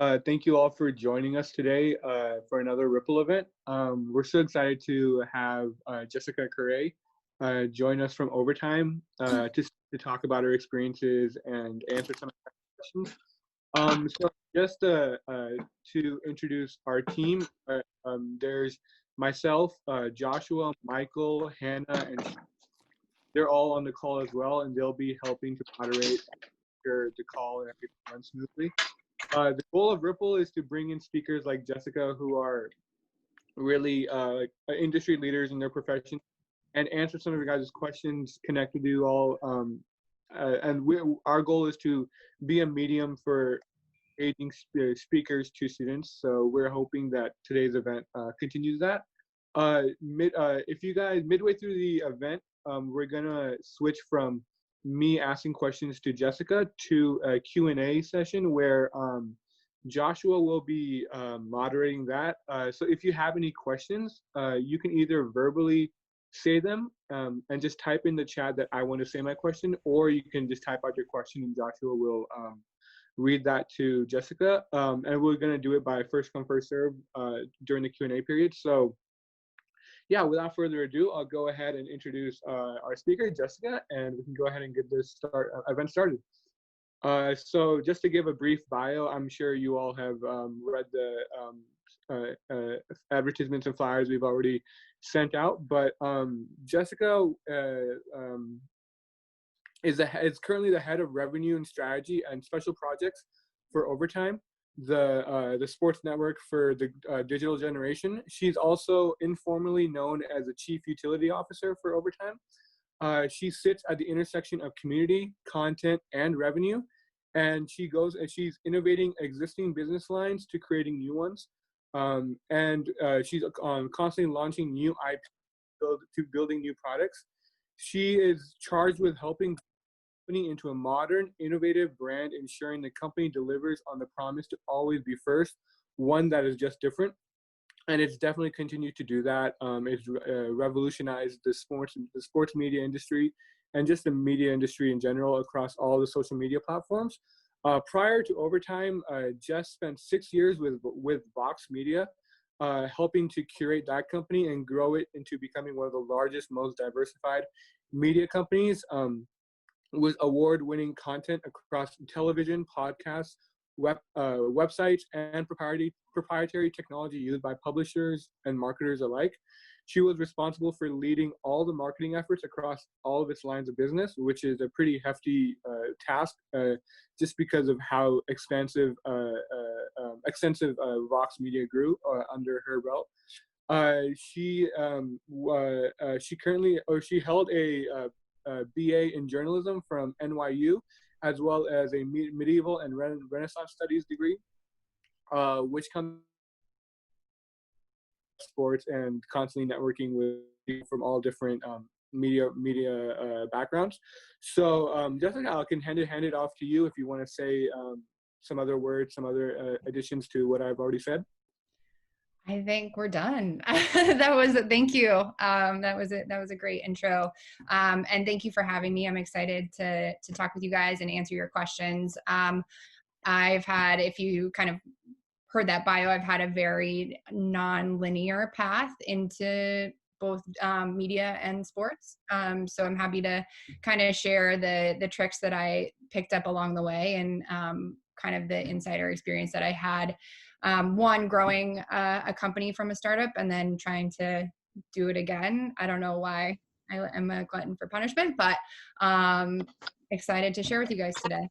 Thank you all for joining us today for another Ripple event. We're so excited to have Jessica Carei join us from Overtime to talk about her experiences and answer some of the questions. So just to introduce our team, there's myself, Joshua, Michael, Hannah, and they're all on the call as well, and they'll be helping to moderate the call and everything run smoothly. The goal of Ripple is to bring in speakers like Jessica, who are really industry leaders in their profession, and answer some of your guys' questions, connect with you all. Our goal is to be a medium for aiding speakers to students. So we're hoping that today's event continues that. If you guys, midway through the event, we're gonna switch from me asking questions to Jessica to a Q&A session where Joshua will be moderating that. So if you have any questions, you can either verbally say them and just type in the chat that I want to say my question, or you can just type out your question and Joshua will read that to Jessica. And we're going to do it by first come, first serve during the Q&A period. So yeah, without further ado, I'll go ahead and introduce our speaker, Jessica, and we can go ahead and get this event started. So just to give a brief bio, I'm sure you all have read the advertisements and flyers we've already sent out, but Jessica is currently the head of revenue and strategy and special projects for Overtime, the sports network for the digital generation. She's also informally known as the chief utility officer for Overtime. She sits at the intersection of community, content, and revenue, and she's innovating existing business lines to creating new ones, and she's constantly launching new IP to building new products. She is charged with helping into a modern, innovative brand, ensuring the company delivers on the promise to always be first, one that is just different. And it's definitely continued to do that. It's revolutionized the sports media industry and just the media industry in general across all the social media platforms. Prior to Overtime, Jess spent 6 years with Vox Media, helping to curate that company and grow it into becoming one of the largest, most diversified media companies. With award-winning content across television, podcasts, websites, and proprietary technology used by publishers and marketers alike. She was responsible for leading all the marketing efforts across all of its lines of business, which is a pretty hefty task, just because of how extensive Vox Media grew under her belt. She held a BA in journalism from NYU, as well as a medieval and Renaissance studies degree, which comes sports and constantly networking with people from all different media backgrounds. So Jessica, I can hand it off to you if you want to say some other words, some other additions to what I've already said. I think we're done. Thank you. That was a great intro. And thank you for having me. I'm excited to talk with you guys and answer your questions. If you kind of heard that bio, I've had a very non-linear path into both media and sports. So I'm happy to kind of share the tricks that I picked up along the way and kind of the insider experience that I had. One, growing a company from a startup and then trying to do it again. I don't know why I'm a glutton for punishment, but excited to share with you guys today.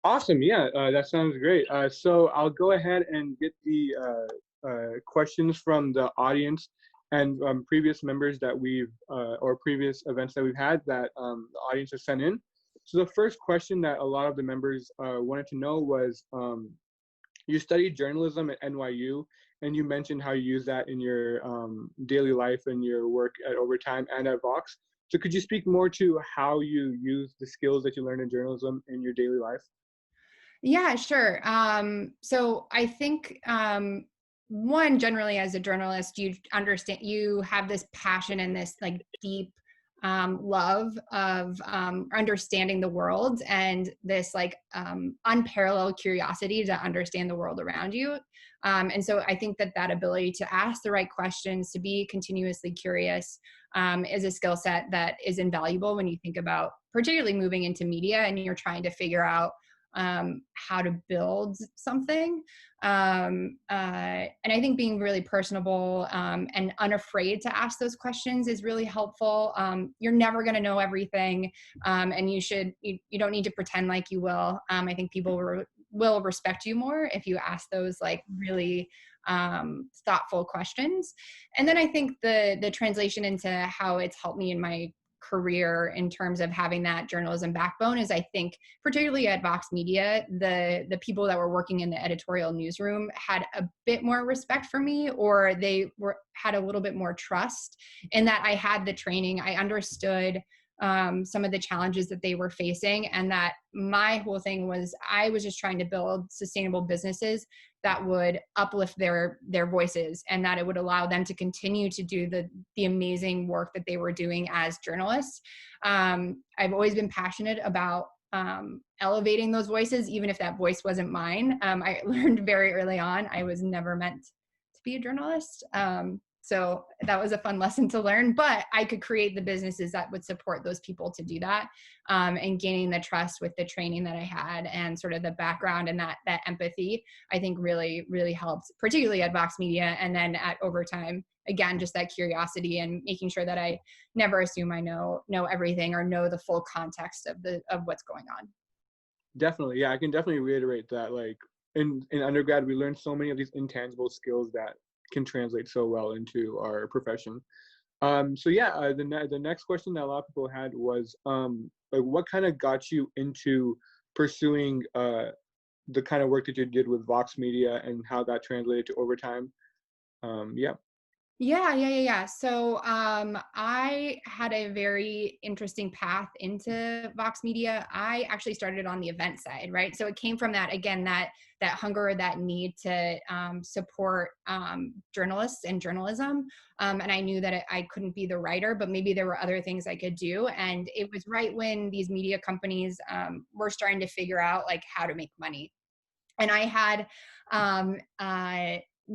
Awesome. Yeah, that sounds great. So I'll go ahead and get the questions from the audience and previous members that or previous events that we've had that the audience has sent in. So the first question that a lot of the members wanted to know was, you studied journalism at NYU, and you mentioned how you use that in your daily life and your work at Overtime and at Vox. So could you speak more to how you use the skills that you learned in journalism in your daily life? Yeah, sure. So I think one, generally as a journalist, you have this passion and this like deep love of understanding the world and this like unparalleled curiosity to understand the world around you. And so I think that that ability to ask the right questions, to be continuously curious, is a skill set that is invaluable when you think about particularly moving into media and you're trying to figure out how to build something. And I think being really personable and unafraid to ask those questions is really helpful. You're never going to know everything, and you don't need to pretend like you will. I think people will respect you more if you ask those like really thoughtful questions. And then I think the translation into how it's helped me in my career in terms of having that journalism backbone is, I think, particularly at Vox Media, the people that were working in the editorial newsroom had a bit more respect for me, or they had a little bit more trust in that I had the training. I understood some of the challenges that they were facing, and that my whole thing was I was just trying to build sustainable businesses that would uplift their voices, and that it would allow them to continue to do the amazing work that they were doing as journalists. I've always been passionate about elevating those voices, even if that voice wasn't mine. I learned very early on I was never meant to be a journalist. So that was a fun lesson to learn, but I could create the businesses that would support those people to do that. And gaining the trust with the training that I had and sort of the background and that empathy, I think really, really helped, particularly at Vox Media. And then at Overtime, again, just that curiosity and making sure that I never assume I know everything or know the full context of what's going on. Definitely. Yeah, I can definitely reiterate that. Like in undergrad, we learned so many of these intangible skills that can translate so well into our profession. So yeah, the next question that a lot of people had was, like, what kind of got you into pursuing the kind of work that you did with Vox Media and how that translated to Overtime? Yeah. Yeah. So I had a very interesting path into Vox Media. I actually started on the event side, right? So it came from that, again, that hunger, that need to support journalists and journalism. And I knew that I couldn't be the writer, but maybe there were other things I could do. And it was right when these media companies were starting to figure out like how to make money. And I had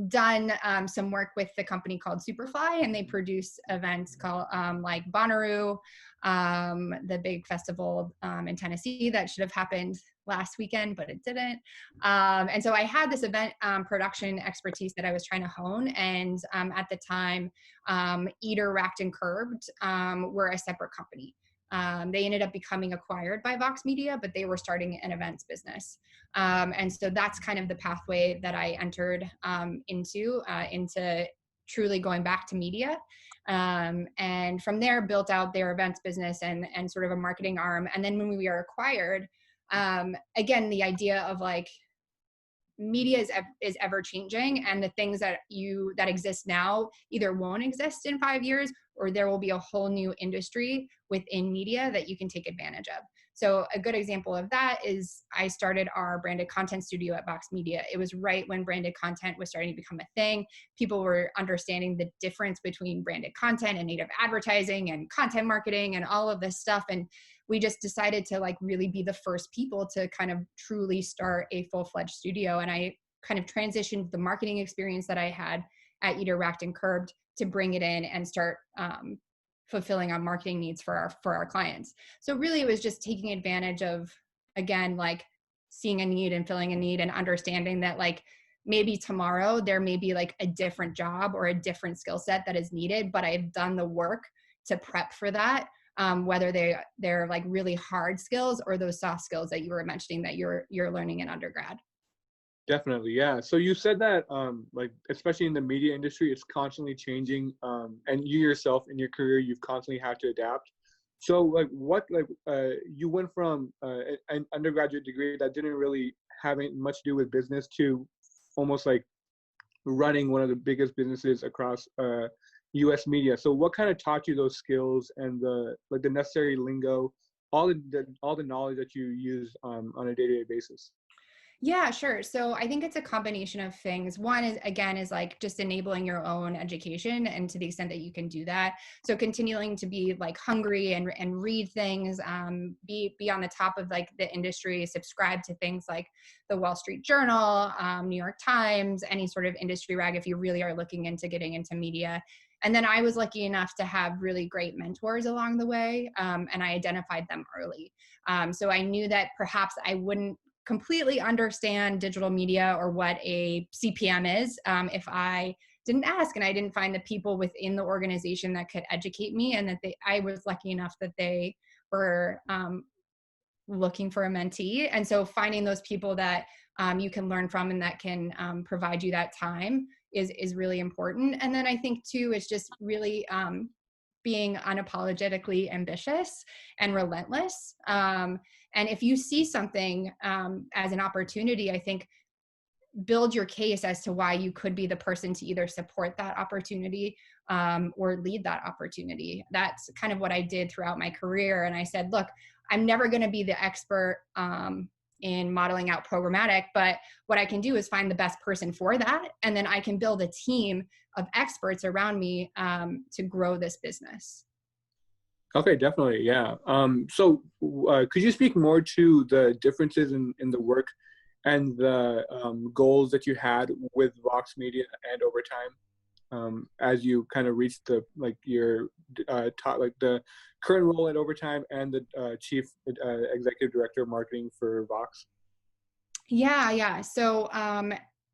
done some work with the company called Superfly, and they produce events called like Bonnaroo, the big festival in Tennessee that should have happened last weekend, but it didn't. And so I had this event production expertise that I was trying to hone. And at the time, Eater, Racked, and Curbed were a separate company. They ended up becoming acquired by Vox Media, but they were starting an events business. And so that's kind of the pathway that I entered into truly going back to media. And from there built out their events business and sort of a marketing arm. And then when we were acquired, again, the idea of like, media is ever changing, and the things that exist now either won't exist in 5 years, or there will be a whole new industry within media that you can take advantage of. So a good example of that is I started our branded content studio at Vox Media. It was right when branded content was starting to become a thing. People were understanding the difference between branded content and native advertising and content marketing and all of this stuff. And we just decided to like really be the first people to kind of truly start a full-fledged studio. And I kind of transitioned the marketing experience that I had at Eater, Racked, and Curbed to bring it in and start fulfilling our marketing needs for our clients. So really it was just taking advantage of, again, like seeing a need and filling a need and understanding that like maybe tomorrow there may be like a different job or a different skill set that is needed, but I've done the work to prep for that. Whether they're like really hard skills or those soft skills that you were mentioning that you're learning in undergrad. Definitely, yeah. So you said that, like, especially in the media industry, it's constantly changing, and you yourself in your career, you've constantly had to adapt. So, like, you went from an undergraduate degree that didn't really have much to do with business to almost like running one of the biggest businesses across U.S. media. So, what kind of taught you those skills and the necessary lingo, all the knowledge that you use on a day-to-day basis? Yeah, sure. So I think it's a combination of things. One is, again, is like just enabling your own education, and to the extent that you can do that. So continuing to be like hungry and read things, be on the top of like the industry, subscribe to things like the Wall Street Journal, New York Times, any sort of industry rag if you really are looking into getting into media. And then I was lucky enough to have really great mentors along the way, and I identified them early. So I knew that perhaps I wouldn't completely understand digital media or what a CPM is if I didn't ask and I didn't find the people within the organization that could educate me, and that I was lucky enough that they were looking for a mentee. And so finding those people that you can learn from and that can provide you that time is really important. And then I think too, it's just really being unapologetically ambitious and relentless. And if you see something as an opportunity, I think build your case as to why you could be the person to either support that opportunity or lead that opportunity. That's kind of what I did throughout my career. And I said, look, I'm never going to be the expert in modeling out programmatic, but what I can do is find the best person for that. And then I can build a team of experts around me to grow this business. Okay, definitely, yeah. So could you speak more to the differences in the work and the goals that you had with Vox Media and Overtime as you kind of reached the like your top, like the current role at Overtime and the chief executive director of marketing for Vox? Yeah. So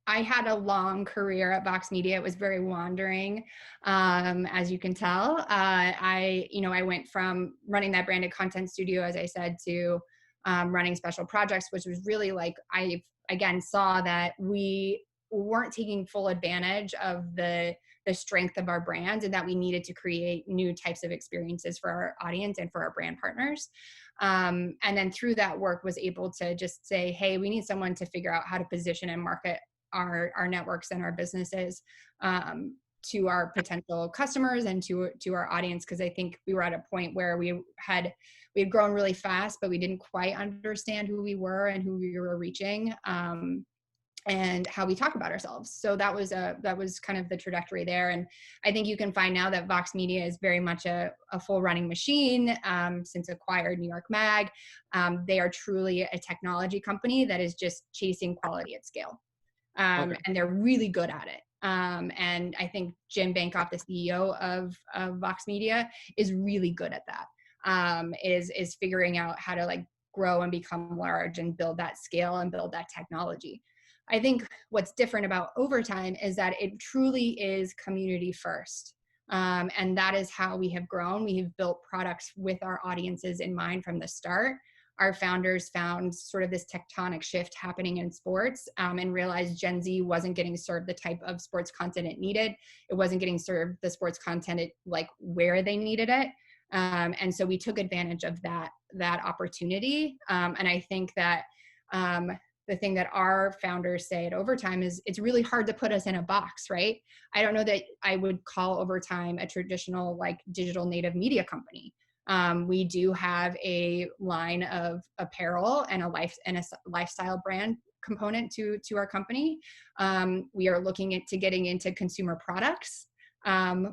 I had a long career at Vox Media. It was very wandering, as you can tell. I went from running that branded content studio, as I said, to running special projects, which was really like I again saw that we weren't taking full advantage of the strength of our brands, and that we needed to create new types of experiences for our audience and for our brand partners. And then through that work was able to just say, hey, we need someone to figure out how to position and market our networks and our businesses to our potential customers and to our audience. Because I think we were at a point where we had grown really fast, but we didn't quite understand who we were and who we were reaching. And how we talk about ourselves. So that was kind of the trajectory there. And I think you can find now that Vox Media is very much a full running machine since acquired New York Mag. They are truly a technology company that is just chasing quality at scale. Okay. And they're really good at it. And I think Jim Bankoff, the CEO of Vox Media, is really good at that. Is figuring out how to like grow and become large and build that scale and build that technology. I think what's different about Overtime is that it truly is community first. And that is how we have grown. We have built products with our audiences in mind from the start. Our founders found sort of this tectonic shift happening in sports and realized Gen Z wasn't getting served the type of sports content it needed. It wasn't getting served the sports content like where they needed it. And so we took advantage of that opportunity. And I think that the thing that our founders say at Overtime is it's really hard to put us in a box, right? I don't know that I would call Overtime a traditional like digital native media company. We do have a line of apparel and a lifestyle brand component to our company. We are looking into getting into consumer products.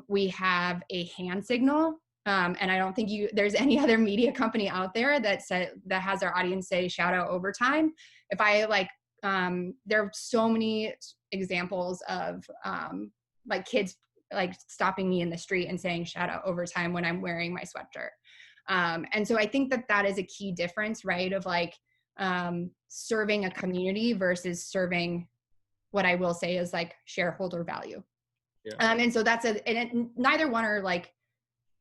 We have a hand signal. And I don't think there's any other media company out there that has our audience say shout out Overtime. If I like, there are so many examples of like kids like stopping me in the street and saying shout out Overtime when I'm wearing my sweatshirt. And so I think that is a key difference, right? Of like serving a community versus serving what I will say is like shareholder value. Yeah. And so neither one are like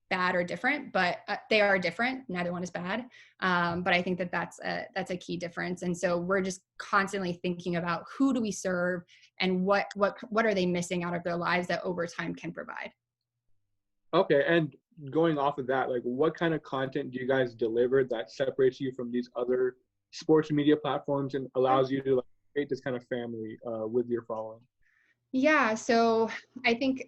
bad or different, but they are different. Neither one is bad. But I think that's a key difference. And so we're just constantly thinking about who do we serve and what are they missing out of their lives that Overtime can provide. Okay, and going off of that, like what kind of content do you guys deliver that separates you from these other sports media platforms and allows you to like create this kind of family with your following? Yeah, so I think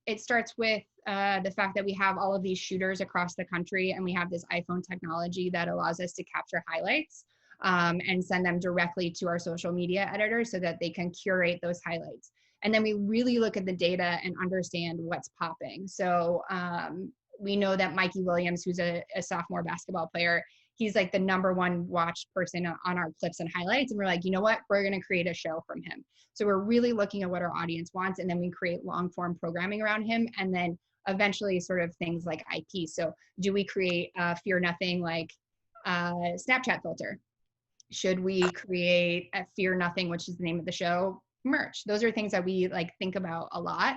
it starts with the fact that we have all of these shooters across the country, and we have this iPhone technology that allows us to capture highlights. and send them directly to our social media editor so that they can curate those highlights. And then we really look at the data and understand what's popping. So we know that Mikey Williams, who's a sophomore basketball player, he's like the #1 watched person on our clips and highlights. And we're like, you know what? We're going to create a show from him. So we're really looking at what our audience wants. And then we create long form programming around him. And then eventually sort of things like IP. So do we create Fear Nothing like Snapchat filter? Should we create a Fear Nothing, which is the name of the show, merch? Those are things that we like think about a lot.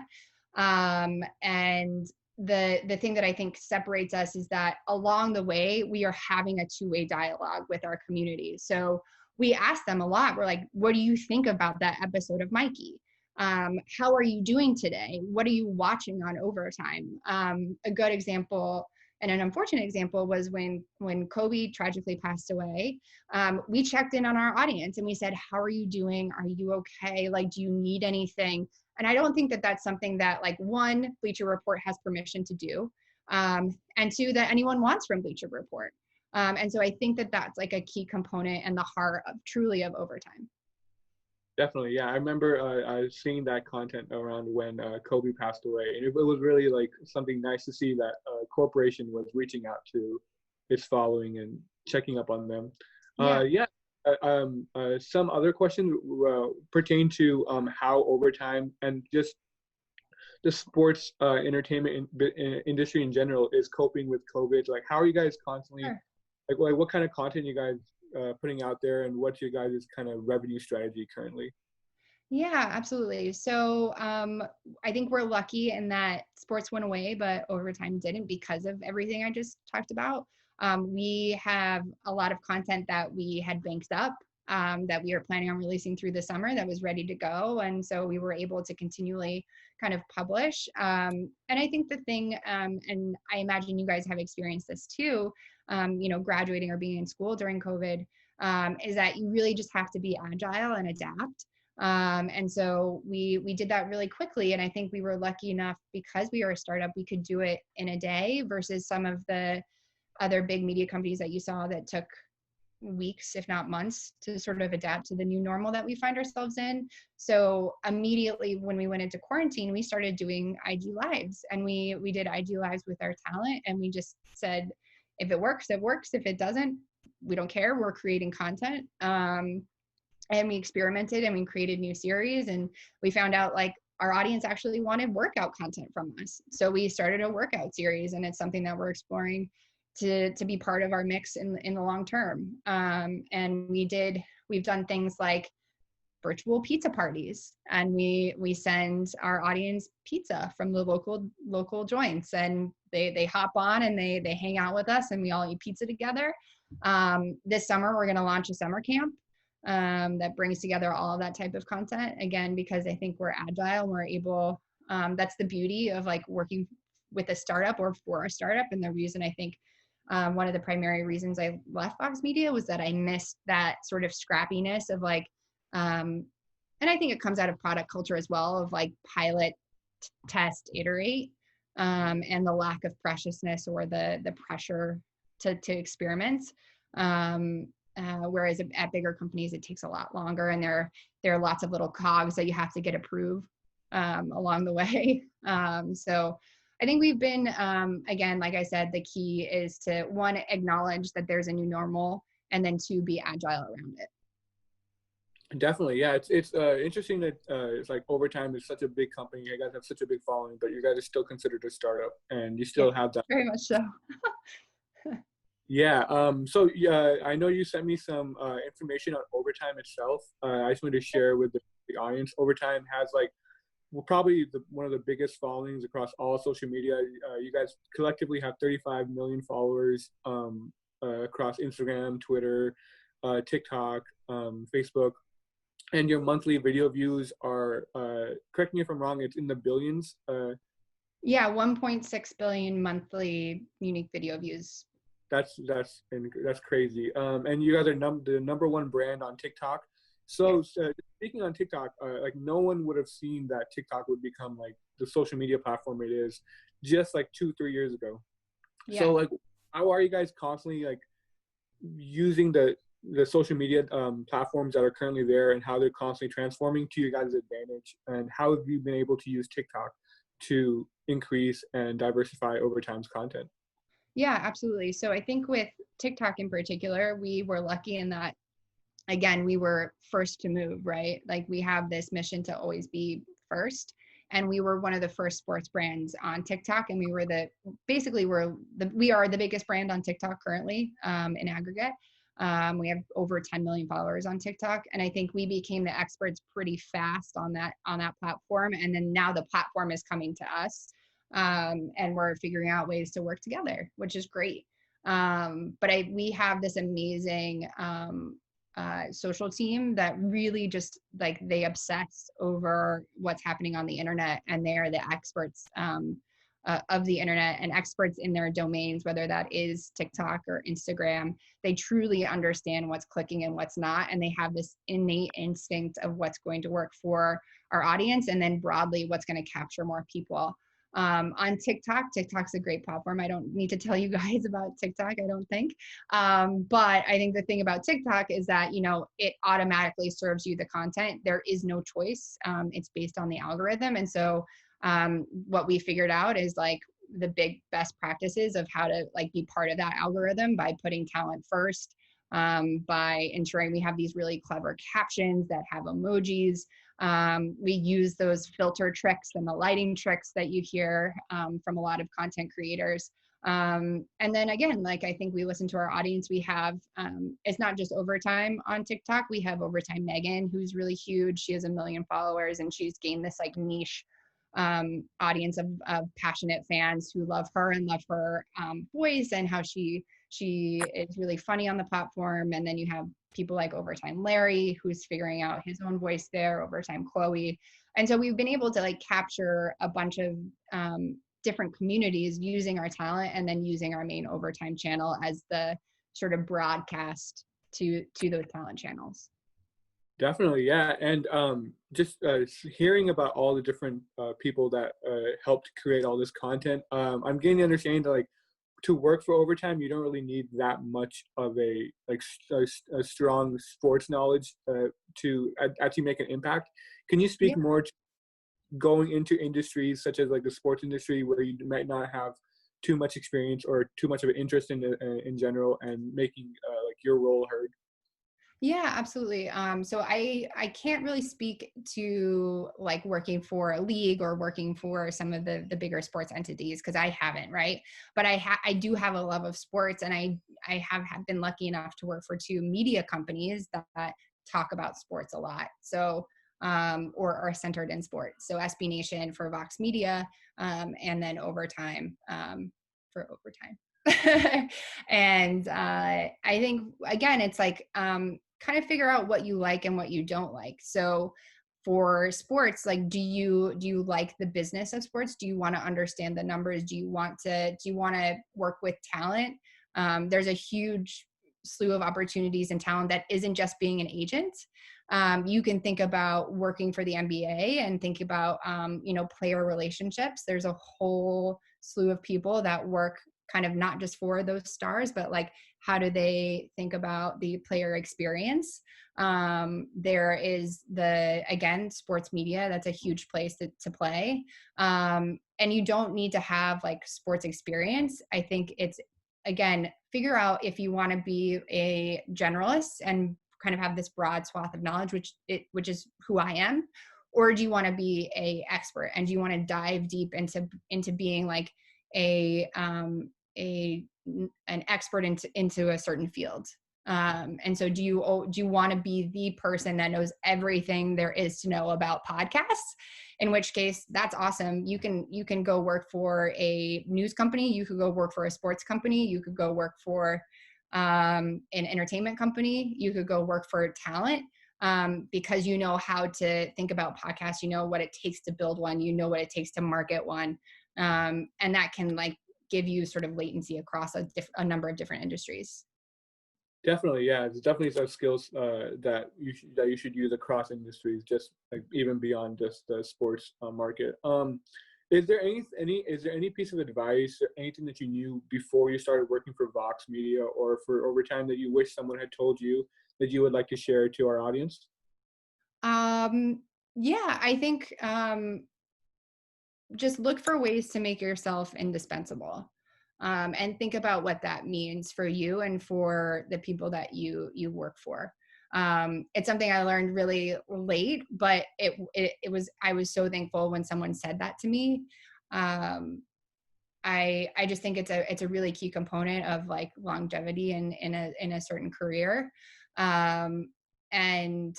And the thing that I think separates us is that along the way, we are having a two-way dialogue with our community. So we ask them a lot. We're like, what do you think about that episode of Mikey? How are you doing today? What are you watching on Overtime? A good example and an unfortunate example was when Kobe tragically passed away. We checked in on our audience and we said, how are you doing? Are you okay? Like, do you need anything? And I don't think that that's something that, like, one, Bleacher Report has permission to do, and two, that anyone wants from Bleacher Report. And so I think that that's like a key component and the heart of truly of Overtime. Definitely, yeah. I remember seeing that content around when Kobe passed away, and it was really like something nice to see that a corporation was reaching out to its following and checking up on them. Some other questions pertain to how Overtime and just the sports entertainment industry in general is coping with COVID. Like, how are you guys constantly, Sure. like what kind of content you guys putting out there, and what's your guys' kind of revenue strategy currently? Yeah, absolutely. So I think we're lucky in that sports went away, but Overtime didn't because of everything I just talked about. We have a lot of content that we had banked up that we are planning on releasing through the summer that was ready to go. And so we were able to continually kind of publish. And I think the thing, and I imagine you guys have experienced this too, graduating or being in school during COVID, is that you really just have to be agile and adapt. And so we did that really quickly. And I think we were lucky enough because we are a startup, we could do it in a day versus some of the other big media companies that you saw that took weeks, if not months, to sort of adapt to the new normal that we find ourselves in. So immediately when we went into quarantine, we started doing IG lives, and we did IG lives with our talent. And we just said, if it works, it works. If it doesn't, we don't care. We're creating content. And we experimented and we created new series, and we found out like our audience actually wanted workout content from us. So we started a workout series, and it's something that we're exploring to be part of our mix in the long term. And we've done things like virtual pizza parties, and we send our audience pizza from the local joints, and they hop on and they hang out with us, and we all eat pizza together. This summer we're going to launch a summer camp that brings together all of that type of content, again, because I think we're agile and we're able, that's the beauty of like working with a startup or for a startup. And the reason I think one of the primary reasons I left Vox Media was that I missed that sort of scrappiness of like, and I think it comes out of product culture as well, of like pilot, test, iterate, and the lack of preciousness or the pressure to experiment. Whereas at bigger companies, it takes a lot longer, and there are lots of little cogs that you have to get approved along the way. So I think we've been, again, like I said, the key is to, one, acknowledge that there's a new normal, and then two, be agile around it. Definitely, yeah. It's interesting that it's like Overtime is such a big company. You guys have such a big following, but you guys are still considered a startup, and you still have that. Very much so. Yeah. So I know you sent me some information on Overtime itself. I just wanted to share with the audience. Overtime has like probably one of the biggest followings across all social media. You guys collectively have 35 million followers across Instagram, Twitter, TikTok, Facebook, and your monthly video views are, correct me if I'm wrong, it's in the billions. Yeah, 1.6 billion monthly unique video views. That's crazy. And you guys are the #1 brand on TikTok. So speaking on TikTok, like no one would have seen that TikTok would become like the social media platform it is just like 2-3 years ago. Yeah. So like, how are you guys constantly like using the the social media platforms that are currently there and how they're constantly transforming to your guys' advantage, and how have you been able to use TikTok to increase and diversify Overtime's content? Yeah, absolutely. So I think with TikTok in particular, we were lucky in that, again, we were first to move, right? Like we have this mission to always be first. And we were one of the first sports brands on TikTok. And we were we are the biggest brand on TikTok currently, in aggregate. We have over 10 million followers on TikTok. And I think we became the experts pretty fast on that platform. And then now the platform is coming to us. And we're figuring out ways to work together, which is great. But we have this amazing social team that really just like they obsess over what's happening on the internet, and they're the experts of the internet and experts in their domains, whether that is TikTok or Instagram. They truly understand what's clicking and what's not, and they have this innate instinct of what's going to work for our audience, and then broadly what's going to capture more people. On TikTok, TikTok's a great platform. I don't need to tell you guys about TikTok, I don't think. But I think the thing about TikTok is that, it automatically serves you the content. There is no choice. It's based on the algorithm. And so what we figured out is like the big best practices of how to like be part of that algorithm by putting talent first, by ensuring we have these really clever captions that have emojis. We use those filter tricks and the lighting tricks that you hear from a lot of content creators. And then again, like I think we listen to our audience. We have, it's not just Overtime on TikTok. We have Overtime Megan, who's really huge. She has 1 million followers, and she's gained this like niche audience of passionate fans who love her and love her voice and how she is really funny on the platform. And then you have people like Overtime Larry, who's figuring out his own voice there, Overtime Chloe. And so we've been able to like capture a bunch of different communities using our talent, and then using our main Overtime channel as the sort of broadcast to those talent channels. Definitely, yeah. And just hearing about all the different people that helped create all this content, I'm getting to understand that like to work for Overtime, you don't really need that much of a strong sports knowledge to actually make an impact. Can you speak more to going into industries such as like the sports industry, where you might not have too much experience or too much of an interest in general, and making like your role heard? Yeah, absolutely. So I can't really speak to like working for a league or working for some of the bigger sports entities, because I haven't, right? But I do have a love of sports, and I have been lucky enough to work for 2 media companies that talk about sports a lot. So or are centered in sports. So SB Nation for Vox Media, and then Overtime for Overtime. And I think again, it's like kind of figure out what you like and what you don't like. So for sports, like do you like the business of sports? Do you want to understand the numbers? Do you want to work with talent? There's a huge slew of opportunities and talent that isn't just being an agent. You can think about working for the NBA and think about player relationships. There's a whole slew of people that work kind of not just for those stars, but like how do they think about the player experience? There is again, sports media. That's a huge place to play. And you don't need to have like sports experience. I think it's, again, figure out if you want to be a generalist and kind of have this broad swath of knowledge, which is who I am, or do you want to be a expert, and do you want to dive deep into being like an expert into a certain field? And so do you want to be the person that knows everything there is to know about podcasts? In which case, that's awesome. You can go work for a news company. You could go work for a sports company. You could go work for an entertainment company. You could go work for talent, because you know how to think about podcasts. You know what it takes to build one. You know what it takes to market one. And that can like give you sort of latency across a number of different industries. Definitely, yeah. There's definitely some skills that you should use across industries, just like even beyond just the sports market. Is there any piece of advice or anything that you knew before you started working for Vox Media or for Overtime that you wish someone had told you that you would like to share to our audience? Um, yeah, I think just look for ways to make yourself indispensable. And think about what that means for you and for the people that you work for. It's something I learned really late, but it was, I was so thankful when someone said that to me. Um, I just think it's a really key component of like longevity in a certain career. Um, and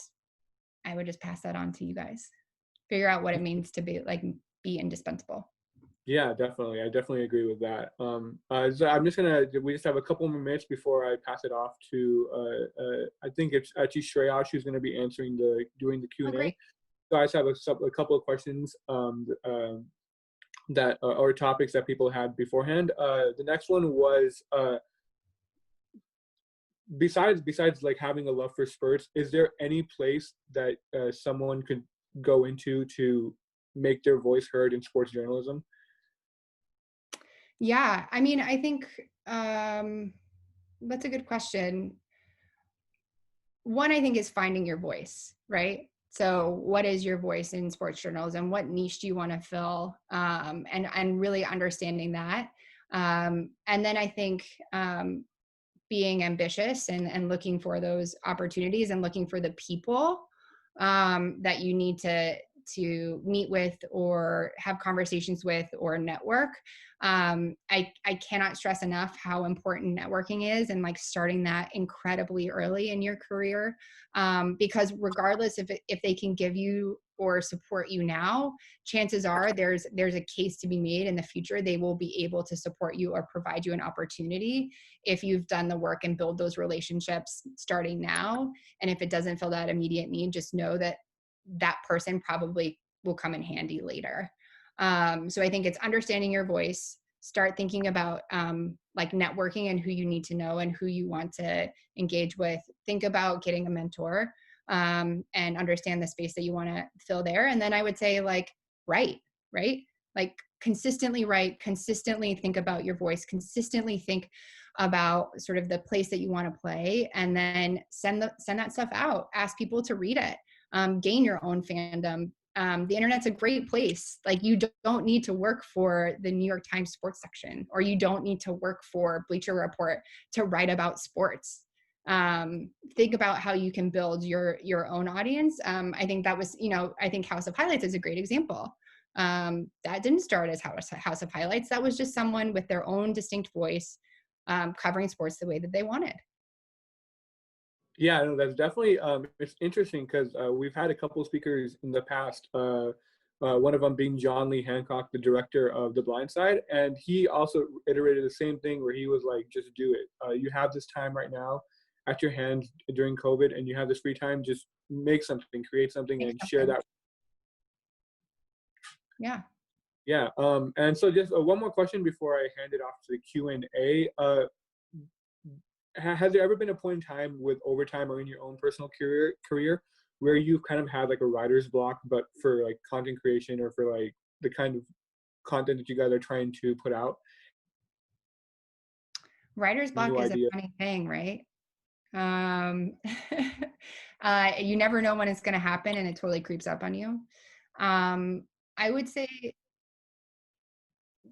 I would just pass that on to you guys. Figure out what it means to be indispensable. Yeah, definitely. I definitely agree with that. So I'm just gonna. We just have a couple more minutes before I pass it off to. I think it's actually Shreya. Who's going to be answering doing the Q Oh, and great. A. So I just have a couple of questions that or topics that people had beforehand. The next one was besides like having a love for sports, is there any place that someone could go into to make their voice heard in sports journalism? Yeah, I mean, I think that's a good question. One, I think, is finding your voice, right? So, what is your voice in sports journalism? What niche do you want to fill? And really understanding that. And then I think being ambitious and looking for those opportunities and looking for the people that you need to meet with or have conversations with or network. I cannot stress enough how important networking is and like starting that incredibly early in your career, because regardless if they can give you or support you now, chances are there's a case to be made in the future they will be able to support you or provide you an opportunity if you've done the work and build those relationships starting now. And if it doesn't fill that immediate need, just know that that person probably will come in handy later. So I think it's understanding your voice, start thinking about like networking and who you need to know and who you want to engage with. Think about getting a mentor, and understand the space that you want to fill there. And then I would say like, write, right? Like consistently write, consistently think about your voice, consistently think about sort of the place that you want to play, and then send that stuff out. Ask people to read it. Gain your own fandom. The internet's a great place. Like you don't need to work for the New York Times sports section, or you don't need to work for Bleacher Report to write about sports. Think about how you can build your own audience. I think that was, I think House of Highlights is a great example. That didn't start as House of Highlights. That was just someone with their own distinct voice, covering sports the way that they wanted. Yeah, no, that's definitely it's interesting because we've had a couple of speakers in the past. One of them being John Lee Hancock, the director of The Blind Side, and he also iterated the same thing where he was like, "Just do it. You have this time right now at your hands during COVID, and you have this free time. Just make something, create something, Make and share something. that." Yeah. Yeah. And so just one more question before I hand it off to the Q&A. Has there ever been a point in time with Overtime or in your own personal career where you've kind of had like a writer's block, but for like content creation or for like the kind of content that you guys are trying to put out, Writer's new block is a idea? funny thing, right? Um, you never know when it's going to happen, and it totally creeps up on you. Um, I would say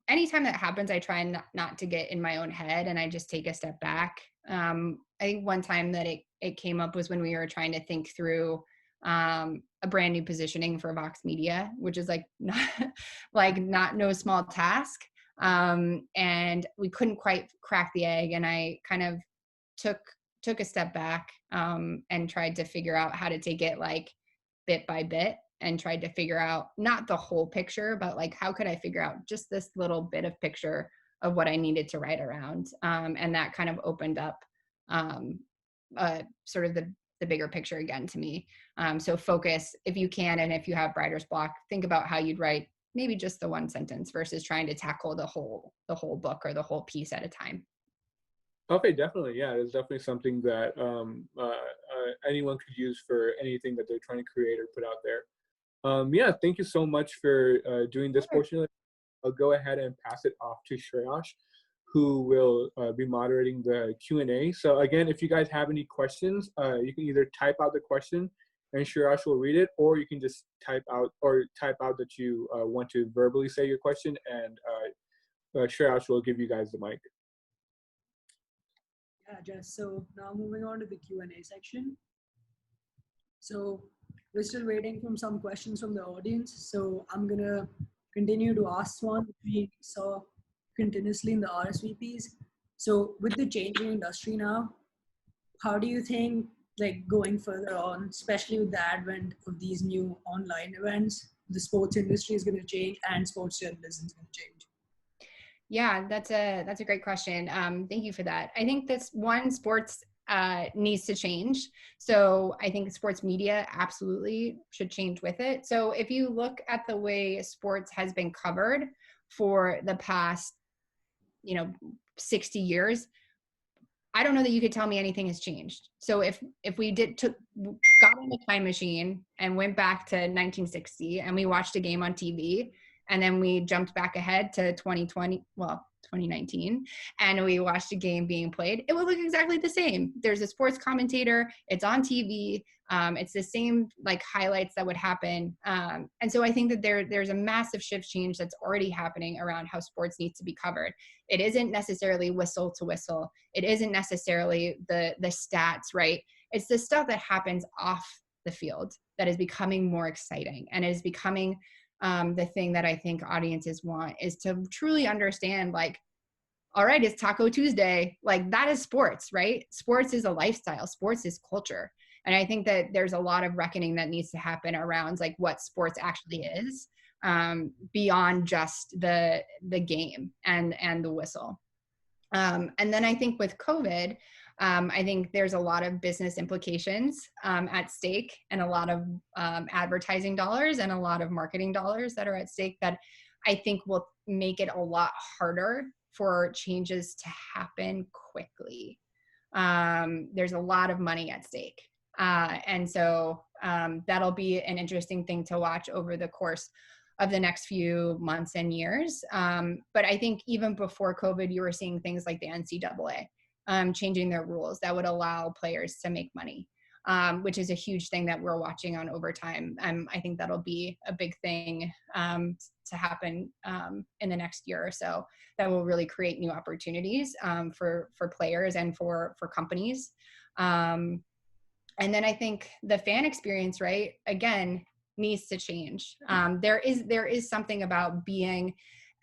anytime that happens, I try not to get in my own head, and I just take a step back. I think one time that it came up was when we were trying to think through a brand new positioning for Vox Media, which is like not not no small task. And we couldn't quite crack the egg, and I kind of took took a step back, and tried to figure out how to take it like bit by bit, and tried to figure out not the whole picture, but like how could I figure out just this little bit of picture of what I needed to write around. And that kind of opened up um, sort of the bigger picture again to me. So focus if you can, and if you have writer's block, think about how you'd write maybe just the one sentence versus trying to tackle the whole book or the whole piece at a time. Okay, definitely. Yeah, it's definitely something that anyone could use for anything that they're trying to create or put out there. Yeah, thank you so much for doing this Sure. portion of it. I'll go ahead and pass it off to Shreyash, who will be moderating the Q&A. So again, if you guys have any questions, you can either type out the question and Shreyash will read it, or you can just type out that you want to verbally say your question, and Shreyash will give you guys the mic. Yeah, Jess. So now moving on to the Q&A section. So we're still waiting for some questions from the audience. So I'm gonna continue to ask one we saw continuously in the RSVPs. So with the changing industry now, how do you think, like going further on, especially with the advent of these new online events, the sports industry is going to change and sports journalism is going to change? Yeah, that's a great question. Thank you for that. I think this one, sports needs to change. So I think sports media absolutely should change with it. So if you look at the way sports has been covered for the past, 60 years, I don't know that you could tell me anything has changed. So if we got in a time machine and went back to 1960 and we watched a game on TV, and then we jumped back ahead to 2019, and we watched a game being played, it would look exactly the same. There's a sports commentator, it's on TV, it's the same like highlights that would happen. And so I think that there's a massive shift change that's already happening around how sports needs to be covered. It isn't necessarily whistle to whistle. It isn't necessarily the stats, right? It's the stuff that happens off the field that is becoming more exciting, and is becoming the thing that I think audiences want, is to truly understand, like, all right, it's Taco Tuesday. Like, that is sports, right? Sports is a lifestyle. Sports is culture. And I think that there's a lot of reckoning that needs to happen around like what sports actually is, beyond just the game and the whistle. And then I think with COVID, I think there's a lot of business implications at stake, and a lot of advertising dollars and a lot of marketing dollars that are at stake, that I think will make it a lot harder for changes to happen quickly. There's a lot of money at stake. And so that'll be an interesting thing to watch over the course of the next few months and years. But I think even before COVID, you were seeing things like the NCAA changing their rules that would allow players to make money, which is a huge thing that we're watching on Overtime. I think that'll be a big thing to happen in the next year or so, that will really create new opportunities for players and for companies. And then I think the fan experience, right, again, needs to change. There is something about being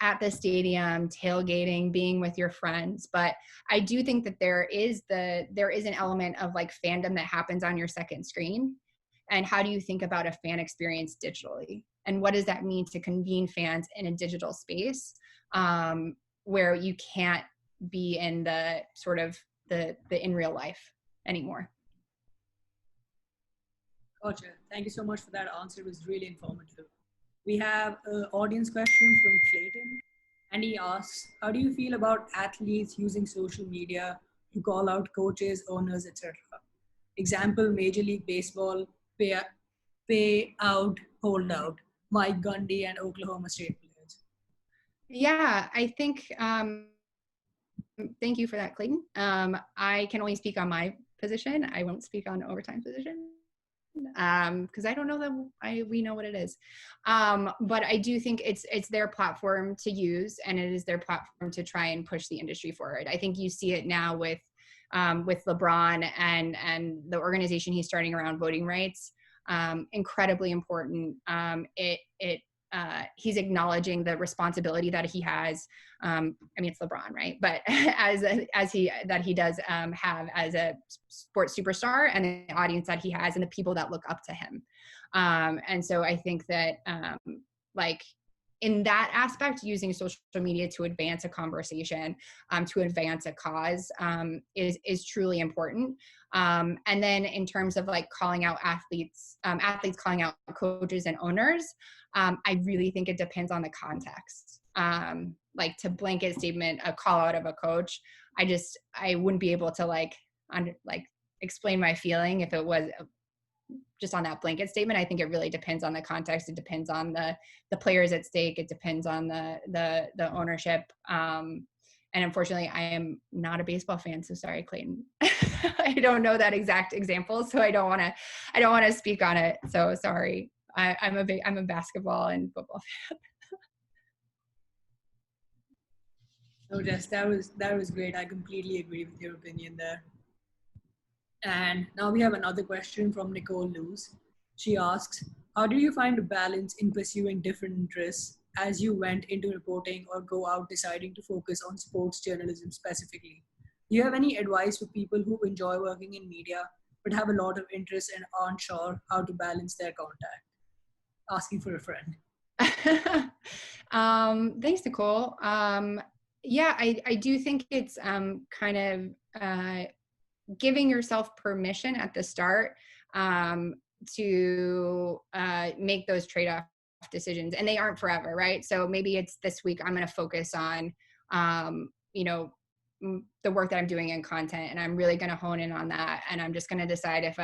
at the stadium, tailgating, being with your friends, but I do think that there is an element of like fandom that happens on your second screen. And how do you think about a fan experience digitally? And what does that mean to convene fans in a digital space where you can't be in the sort of the in real life anymore? Gotcha. Thank you so much for that answer. It was really informative. We have an audience question from Clayton, and he asks, how do you feel about athletes using social media to call out coaches, owners, etc.? Example, Major League Baseball, pay out, hold out, Mike Gundy and Oklahoma State players. Yeah, I think, thank you for that, Clayton. I can only speak on my position. I won't speak on Overtime's position, because I don't know that we know what it is. But I do think it's their platform to use, and it is their platform to try and push the industry forward. I think you see it now with LeBron and the organization he's starting around voting rights. Incredibly important. He's acknowledging the responsibility that he has. I mean, it's LeBron, right? But he does have as a sports superstar, and the audience that he has, and the people that look up to him. And so I think that like in that aspect, using social media to advance a conversation, to advance a cause, is truly important. And then in terms of like calling out athletes calling out coaches and owners, I really think it depends on the context. Like to blanket statement, a call out of a coach, I wouldn't be able to explain my feeling if it was just on that blanket statement. I think it really depends on the context. It depends on the players at stake. It depends on the ownership. And unfortunately, I am not a baseball fan, so sorry, Clayton. I don't know that exact example, so I don't want to speak on it. So sorry. I'm a basketball and football fan. No, Jess, that was great. I completely agree with your opinion there. And now we have another question from Nicole Luz. She asks, how do you find a balance in pursuing different interests as you went into reporting or go out deciding to focus on sports journalism specifically? Do you have any advice for people who enjoy working in media but have a lot of interest and aren't sure how to balance their contact? Asking for a friend. Thanks, Nicole. Yeah, I do think it's kind of giving yourself permission at the start to make those trade-off decisions, and they aren't forever, right? So maybe it's this week I'm going to focus on the work that I'm doing in content, and I'm really going to hone in on that, and I'm just going to decide if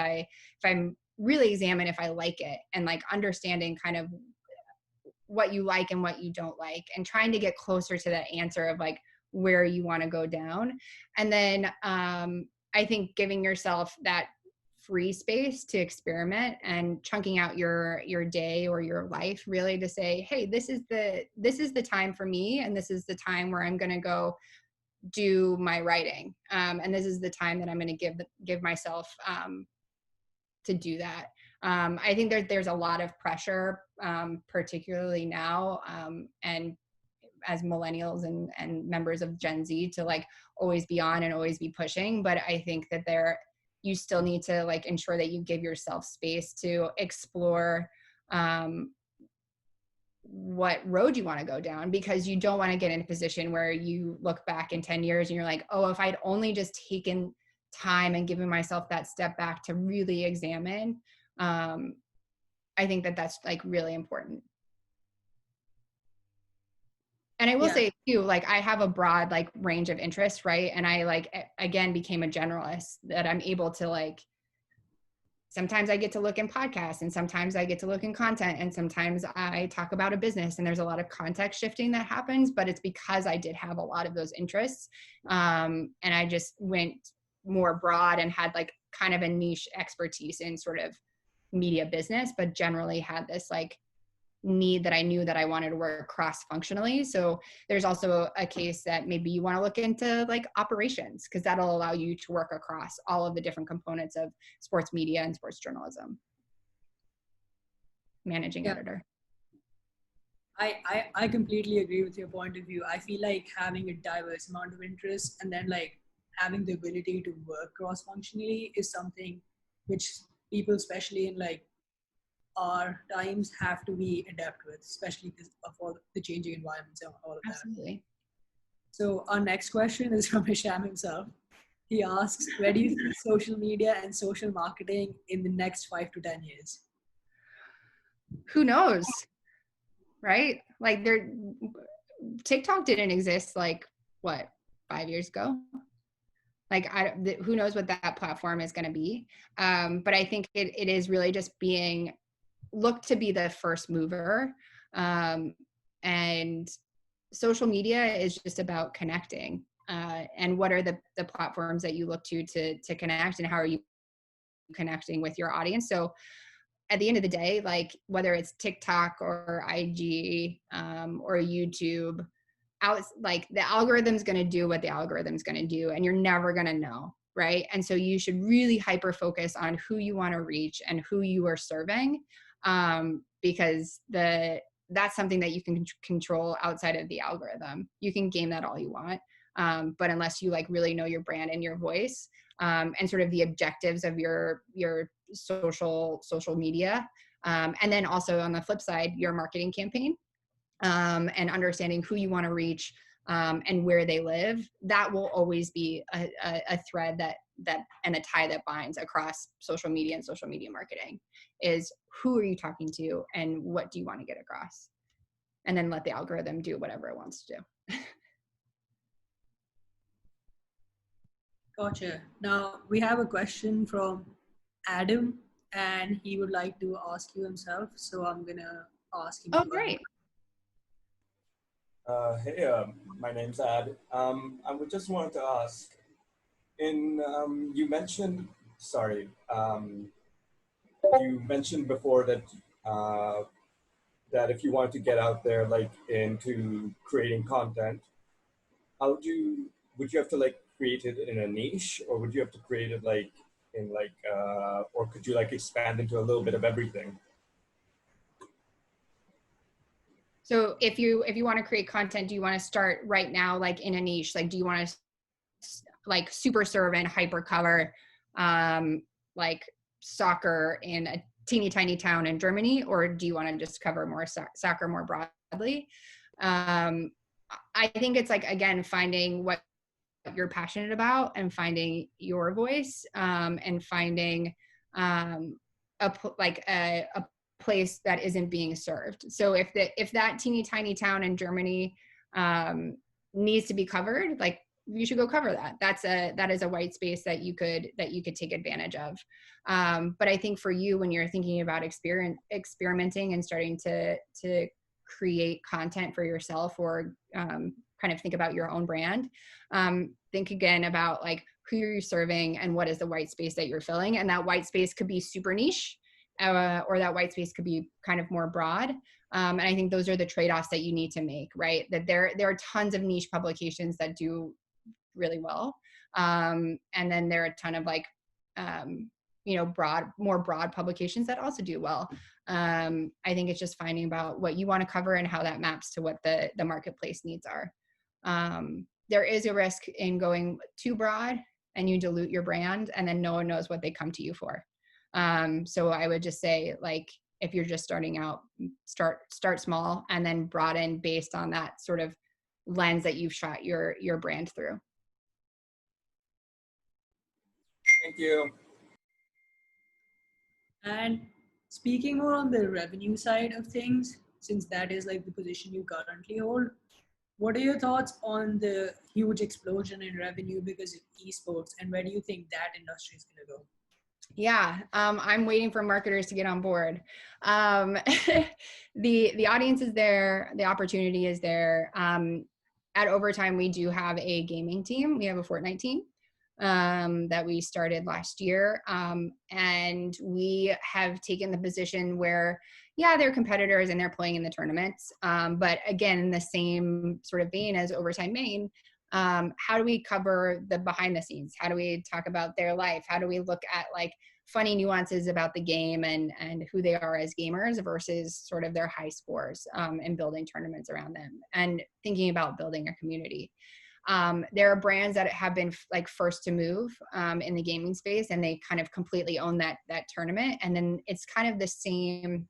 I'm really examine if I like it, and like understanding kind of what you like and what you don't like, and trying to get closer to that answer of like where you want to go down. And then I think giving yourself that free space to experiment and chunking out your day or your life really to say, hey, this is the time for me, and this is the time where I'm going to go do my writing, and this is the time that I'm going to give myself to do that. I think there's a lot of pressure, particularly now, and as millennials and members of Gen Z, to like always be on and always be pushing. But I think that you still need to like ensure that you give yourself space to explore what road you want to go down, because you don't want to get in a position where you look back in 10 years and you're like, oh, if I'd only just taken time and given myself that step back to really examine. I think that's like really important. And I will say too, like I have a broad like range of interests, right? And I like, again, became a generalist, that I'm able to like, sometimes I get to look in podcasts, and sometimes I get to look in content, and sometimes I talk about a business, and there's a lot of context shifting that happens, but it's because I did have a lot of those interests. And I just went more broad and had like kind of a niche expertise in sort of media business, but generally had this like need that I knew that I wanted to work cross-functionally. So there's also a case that maybe you want to look into like operations, because that'll allow you to work across all of the different components of sports media and sports journalism. Managing editor. I completely agree with your point of view. I feel like having a diverse amount of interests and then like having the ability to work cross-functionally is something which people, especially in like our times, have to be adept with, especially because of all the changing environments and all of that. Absolutely. So our next question is from Hisham himself. He asks, where do you see social media and social marketing in the next 5 to 10 years? Who knows? Right? Like TikTok didn't exist like what, 5 years ago? Like who knows what that platform is going to be? But I think it is really just being looked to be the first mover, and social media is just about connecting, and what are the platforms that you look to connect, and how are you connecting with your audience? So at the end of the day, like whether it's TikTok or IG or YouTube, like the algorithm's going to do what the algorithm's going to do, and you're never going to know, right? And so you should really hyper focus on who you want to reach and who you are serving, because that's something that you can control outside of the algorithm. You can game that all you want, but unless you like really know your brand and your voice, and sort of the objectives of your social media, and then also on the flip side, your marketing campaign, and understanding who you want to reach, and where they live, that will always be a thread that and a tie that binds across social media and social media marketing, is who are you talking to and what do you want to get across, and then let the algorithm do whatever it wants to do. Gotcha. Now we have a question from Adam. and he would like to ask you himself. So I'm gonna ask him Oh, to great. Hey, my name's Ad. I would just wanted to ask, you mentioned, sorry, you mentioned before that that if you wanted to get out there, like into creating content, would you have to like create it in a niche, or would you have to create it like in like, or could you like expand into a little bit of everything? So if you want to create content, do you want to start right now, like in a niche? Like, do you want to like super serve and hyper cover, like soccer in a teeny tiny town in Germany, or do you want to just cover more soccer more broadly? I think it's like, again, finding what you're passionate about and finding your voice, and finding a place that isn't being served. So if that teeny tiny town in Germany needs to be covered, like, you should go cover that. That is a white space that you could take advantage of. But I think for you, when you're thinking about experimenting and starting to create content for yourself, or kind of think about your own brand, think again about like who you're serving and what is the white space that you're filling. And that white space could be super niche, or that white space could be kind of more broad. And I think those are the trade-offs that you need to make, right? That there are tons of niche publications that do really well. And then there are a ton of like, more broad publications that also do well. I think it's just finding about what you want to cover and how that maps to what the marketplace needs are. There is a risk in going too broad and you dilute your brand, and then no one knows what they come to you for. So I would just say, like, if you're just starting out, start small and then broaden based on that sort of lens that you've shot your brand through. Thank you. And speaking more on the revenue side of things, since that is like the position you currently hold, what are your thoughts on the huge explosion in revenue because of esports, and where do you think that industry is going to go? Yeah, I'm waiting for marketers to get on board. The audience is there, the opportunity is there. At Overtime, we do have a gaming team. We have a Fortnite team that we started last year, and we have taken the position where, yeah, they're competitors and they're playing in the tournaments, but again, in the same sort of vein as Overtime Main. How do we cover the behind the scenes? How do we talk about their life? How do we look at like funny nuances about the game and who they are as gamers versus sort of their high scores, and building tournaments around them and thinking about building a community? There are brands that have been like first to move in the gaming space, and they kind of completely own that tournament. And then it's kind of the same.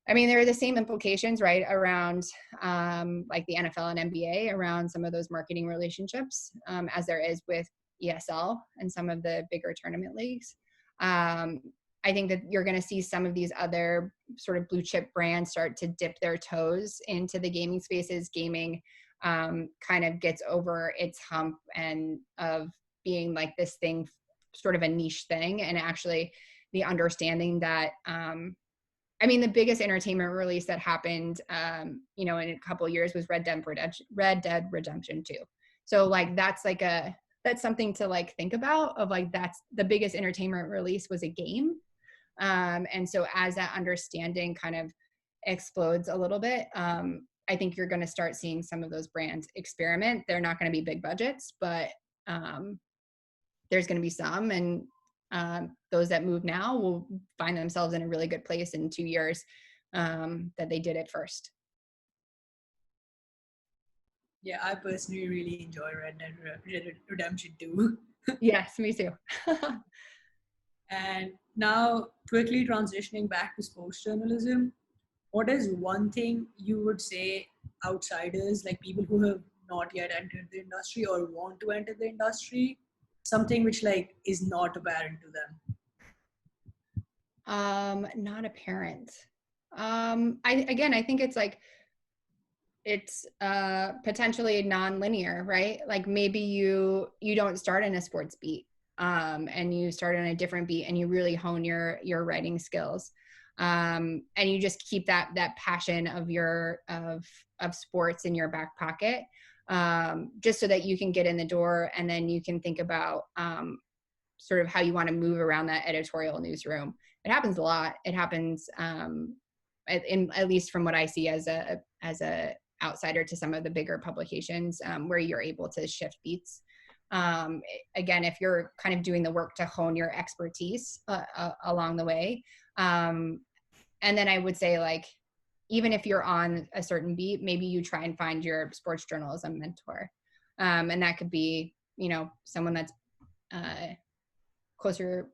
I mean, there are the same implications, right, around like the NFL and NBA, around some of those marketing relationships, as there is with ESL and some of the bigger tournament leagues. I think that you're going to see some of these other sort of blue chip brands start to dip their toes into the gaming spaces. Gaming kind of gets over its hump and of being like this thing, sort of a niche thing, and actually the understanding that I mean, the biggest entertainment release that happened, in a couple of years was Red Dead Redemption 2. So like, that's something to like think about, of like, that's the biggest entertainment release was a game. And so as that understanding kind of explodes a little bit, I think you're going to start seeing some of those brands experiment. They're not going to be big budgets, but there's going to be some, and those that move now will find themselves in a really good place in 2 years, that they did it first. Yeah, I personally really enjoy Red Dead Redemption 2. Yes, me too. And now, quickly transitioning back to sports journalism, what is one thing you would say outsiders, like people who have not yet entered the industry or want to enter the industry, something which like is not apparent to them? Not apparent. I think it's like, it's potentially non-linear, right? Like maybe you don't start in a sports beat. and you start on a different beat and you really hone your writing skills. And you just keep that passion of sports in your back pocket, just so that you can get in the door, and then you can think about sort of how you want to move around that editorial newsroom. It happens a lot. It happens, at least from what I see as a outsider to some of the bigger publications, where you're able to shift beats. Again, if you're kind of doing the work to hone your expertise along the way. And then I would say, like, even if you're on a certain beat, maybe you try and find your sports journalism mentor. And that could be, someone that's closer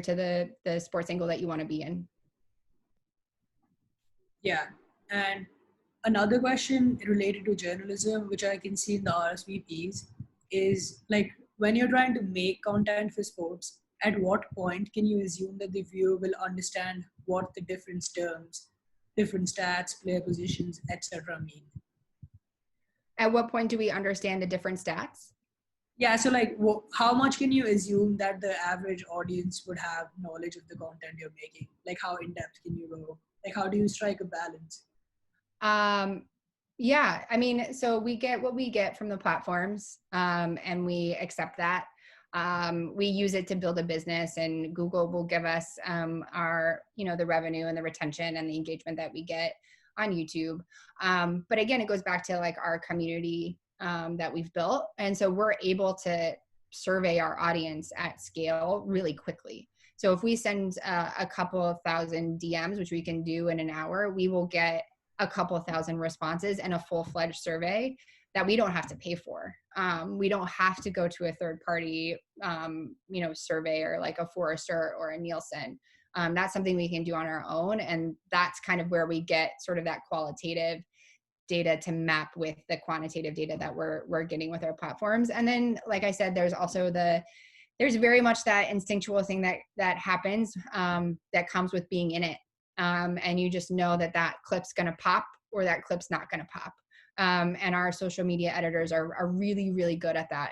to the sports angle that you want to be in. Yeah. And another question related to journalism, which I can see in the RSVPs, is like, when you're trying to make content for sports, at what point can you assume that the viewer will understand what the different terms, different stats, player positions, etc. mean? At what point do we understand the different stats? Yeah, so like, how much can you assume that the average audience would have knowledge of the content you're making? Like, how in depth can you go? Like, how do you strike a balance? Yeah, I mean, so we get what we get from the platforms, and we accept that. We use it to build a business, and Google will give us our, the revenue and the retention and the engagement that we get on YouTube. But again, it goes back to like our community that we've built. And so we're able to survey our audience at scale really quickly. So if we send a couple of thousand DMs, which we can do in an hour, we will get a couple thousand responses and a full-fledged survey that we don't have to pay for. We don't have to go to a third party, surveyor like a Forrester or a Nielsen. That's something we can do on our own. And that's kind of where we get sort of that qualitative data to map with the quantitative data that we're getting with our platforms. And then, like I said, there's also there's very much that instinctual thing that happens, that comes with being in it. And you just know that clip's going to pop or that clip's not going to pop. And our social media editors are really, really good at that.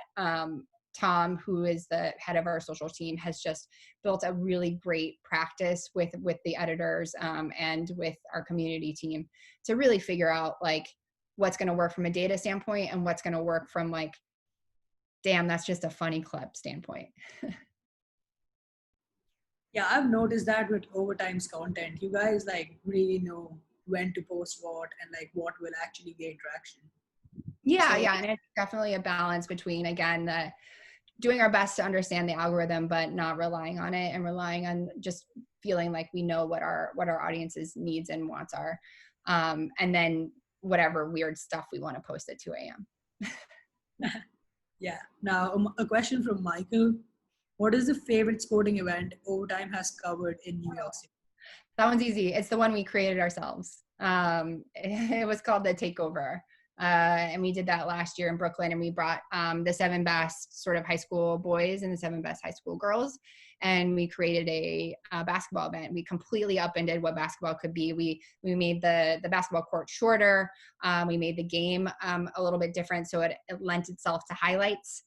Tom, who is the head of our social team, has just built a really great practice with the editors, and with our community team to really figure out like what's going to work from a data standpoint and what's going to work from like, damn, that's just a funny clip standpoint. Yeah, I've noticed that with Overtime's content, you guys like really know when to post what and like what will actually gain traction. Yeah, and it's definitely a balance between, again, doing our best to understand the algorithm, but not relying on it, and relying on just feeling like we know what our audience's needs and wants are, and then whatever weird stuff we want to post at 2 a.m. Yeah. Now, a question from Michael. What is the favorite sporting event Overtime has covered in New York City? That one's easy. It's the one we created ourselves. It was called The Takeover. And we did that last year in Brooklyn, and we brought the 7 best sort of high school boys and the 7 best high school girls, and we created a basketball event. We completely upended what basketball could be. We made the basketball court shorter. We made the game a little bit different, so it lent itself to highlights.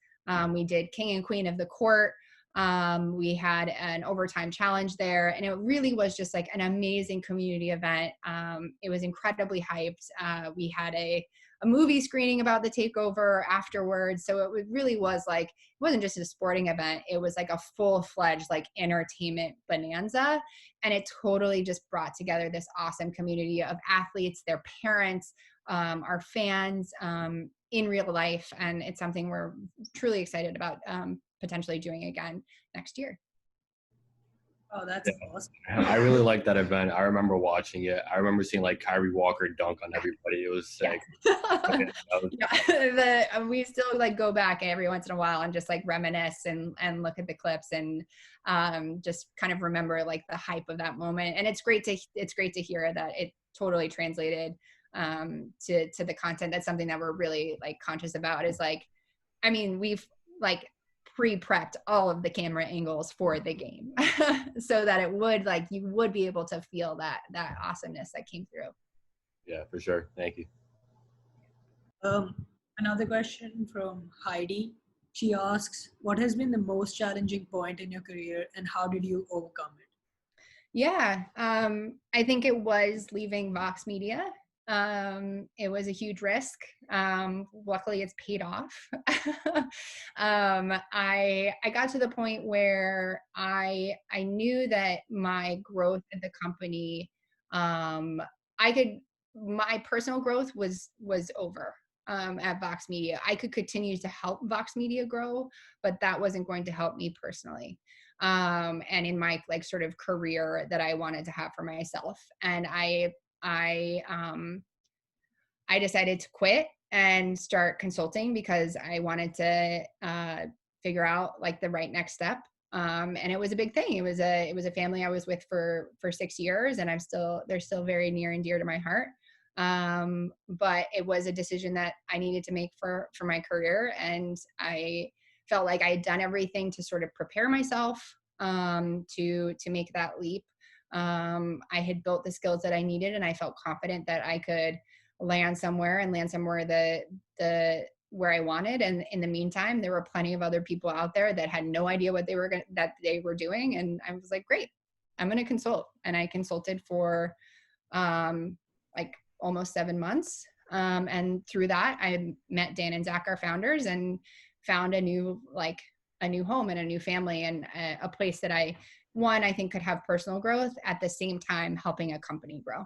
We did King and Queen of the Court. We had an overtime challenge there, and it really was just like an amazing community event. It was incredibly hyped. We had a movie screening about the takeover afterwards. So it really was like, it wasn't just a sporting event. It was like a full-fledged like entertainment bonanza. And it totally just brought together this awesome community of athletes, their parents, our fans, in real life. And it's something we're truly excited about potentially doing again next year. Oh, that's awesome. I really liked that event. I remember watching it. I remember seeing like Carei Walker dunk on everybody. It was sick. Yeah. We still like go back every once in a while and just like reminisce and look at the clips and just kind of remember like the hype of that moment. And it's great to hear that it totally translated to the content. That's something that we're really like conscious about, is like, I mean, we've like pre-prepped all of the camera angles for the game so that it would like, you would be able to feel that awesomeness that came through. Yeah, for sure. Thank you. Another question from Heidi. She asks, what has been the most challenging point in your career and how did you overcome it? Yeah, I think it was leaving Vox Media. It was a huge risk. Luckily, it's paid off. I got to the point where I knew that my growth at the company, my personal growth was over at Vox Media. I could continue to help Vox Media grow, but that wasn't going to help me personally. And in my like sort of career that I wanted to have for myself. And I decided to quit and start consulting because I wanted to figure out like the right next step. And it was a big thing. It was a family I was with for 6 years, and they're still very near and dear to my heart. But it was a decision that I needed to make for my career, and I felt like I had done everything to sort of prepare myself to make that leap. I had built the skills that I needed, and I felt confident that I could land somewhere the where I wanted. And in the meantime, there were plenty of other people out there that had no idea what they were doing. And I was like, great, I'm going to consult. And I consulted for like almost 7 months. And through that, I met Dan and Zach, our founders, and found a new home and a new family, and a place that I think could have personal growth at the same time helping a company grow.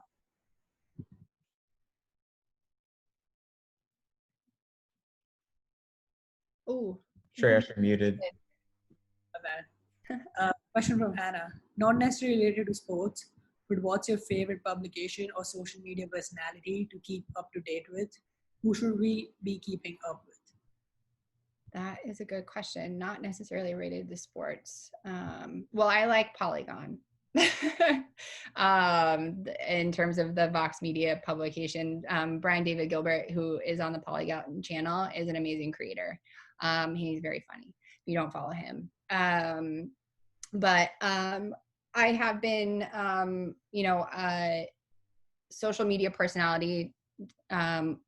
Oh, Shreya, you're muted. Question from Hannah. Not necessarily related to sports, but what's your favorite publication or social media personality to keep up to date with? Who should we be keeping up with? That is a good question. Not necessarily related to sports. Well, I like Polygon. In terms of the Vox Media publication, Brian David Gilbert, who is on the Polygon channel, is an amazing creator. He's very funny. If you don't follow him. But I have been, social media personality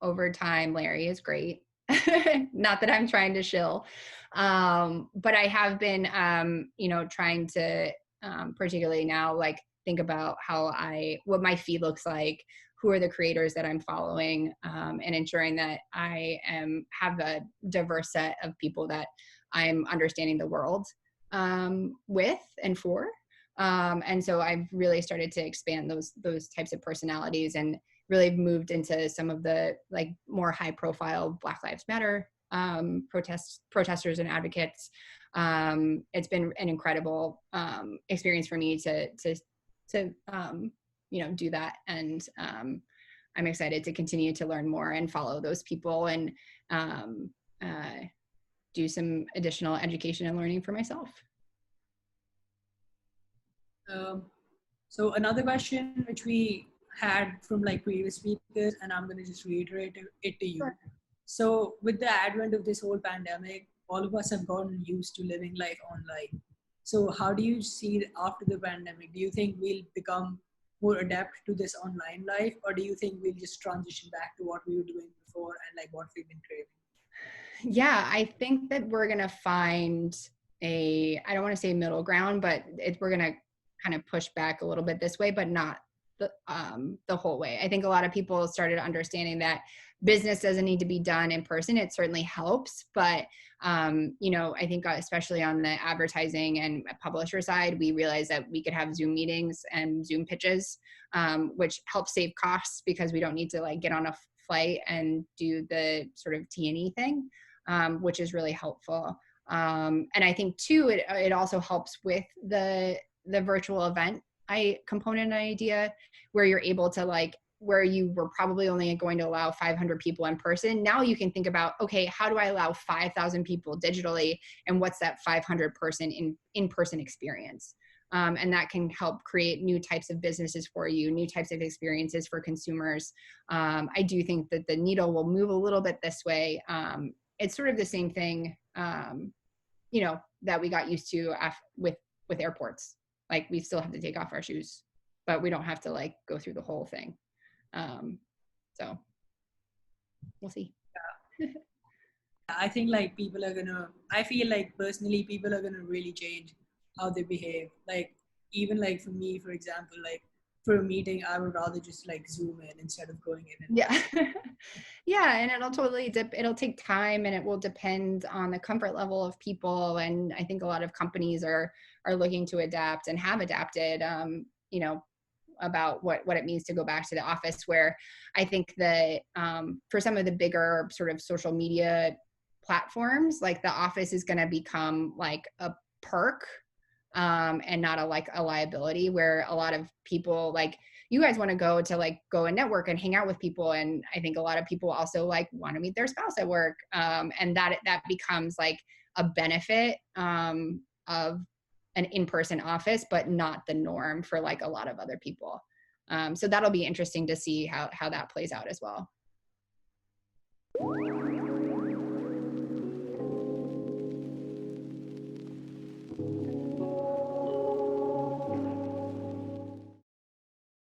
over time. Larry is great. Not that I'm trying to shill, but I have been, trying to, particularly now, like think about what my feed looks like, who are the creators that I'm following, and ensuring that I have a diverse set of people that I'm understanding the world with and for. And so I've really started to expand those types of personalities, and really moved into some of the like more high profile Black Lives Matter protesters and advocates. It's been an incredible experience for me to do that. And I'm excited to continue to learn more and follow those people, and do some additional education and learning for myself. So another question which we had from like previous speakers, and I'm going to just reiterate it to you. Sure. So with the advent of this whole pandemic, all of us have gotten used to living life online. So how do you see after the pandemic? Do you think we'll become more adept to this online life, or do you think we'll just transition back to what we were doing before and like what we've been craving? Yeah, I think that we're going to find I don't want to say middle ground, but we're going to kind of push back a little bit this way, but not the whole way. I think a lot of people started understanding that business doesn't need to be done in person. It certainly helps, but I think especially on the advertising and publisher side, we realized that we could have Zoom meetings and Zoom pitches, which helps save costs because we don't need to like get on a flight and do the sort of T&E thing, which is really helpful. And I think too, it also helps with the virtual event component idea, where you're able to like, where you were probably only going to allow 500 people in person. Now you can think about, okay, how do I allow 5,000 people digitally, and what's that 500 person in-person experience? And that can help create new types of businesses for you, new types of experiences for consumers. I do think that the needle will move a little bit this way. It's sort of the same thing, that we got used to with airports. Like we still have to take off our shoes, but we don't have to like go through the whole thing. So we'll see. I think like I feel like personally people are gonna really change how they behave. Like even like for me, for example, like for a meeting, I would rather just like zoom in instead of going in and Yeah. Yeah, and it'll totally it'll take time, and it will depend on the comfort level of people. And I think a lot of companies are looking to adapt and have adapted, you know, about what it means to go back to the office, where I think that for some of the bigger sort of social media platforms, like the office is going to become like a perk, and not a liability, where a lot of people, like you guys, want to go and network and hang out with people. And I think a lot of people also like want to meet their spouse at work. And that becomes like a benefit of an in-person office, but not the norm for like a lot of other people. So that'll be interesting to see how that plays out as well.